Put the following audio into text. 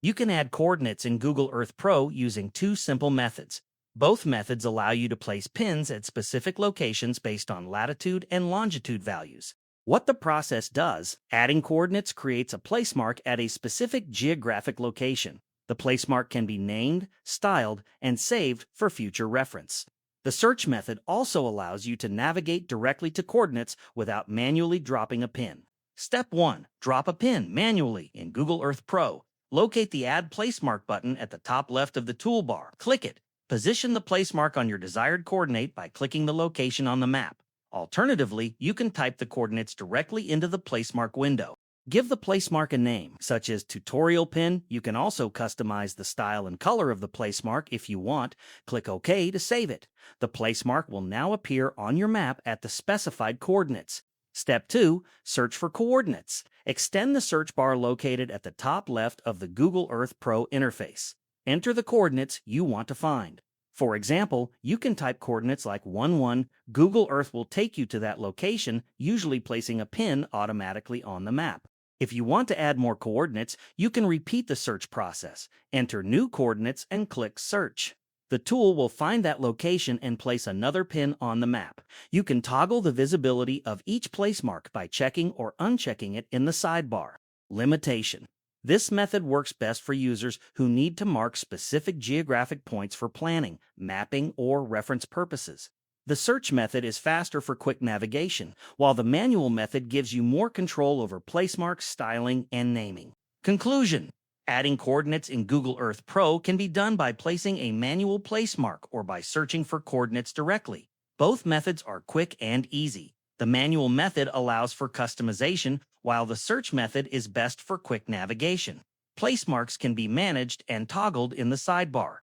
You can add coordinates in Google Earth Pro using two simple methods. Both methods allow you to place pins at specific locations based on latitude and longitude values. What the process does, adding coordinates creates a placemark at a specific geographic location. The placemark can be named, styled, and saved for future reference. The search method also allows you to navigate directly to coordinates without manually dropping a pin. Step 1. Drop a pin manually in Google Earth Pro. Locate the Add Placemark button at the top left of the toolbar. Click it. Position the placemark on your desired coordinate by clicking the location on the map. Alternatively, you can type the coordinates directly into the placemark window. Give the placemark a name, such as Tutorial Pin. You can also customize the style and color of the placemark if you want. Click OK to save it. The placemark will now appear on your map at the specified coordinates. Step 2. Search for coordinates. Extend the search bar located at the top left of the Google Earth Pro interface. Enter the coordinates you want to find. For example, you can type coordinates like 11. Google Earth will take you to that location, usually placing a pin automatically on the map. If you want to add more coordinates, you can repeat the search process. Enter new coordinates and click Search. The tool will find that location and place another pin on the map. You can toggle the visibility of each placemark by checking or unchecking it in the sidebar. Limitation. This method works best for users who need to mark specific geographic points for planning, mapping, or reference purposes. The search method is faster for quick navigation, while the manual method gives you more control over placemarks, styling, and naming. Conclusion. Adding coordinates in Google Earth Pro can be done by placing a manual placemark or by searching for coordinates directly. Both methods are quick and easy. The manual method allows for customization, while the search method is best for quick navigation. Placemarks can be managed and toggled in the sidebar.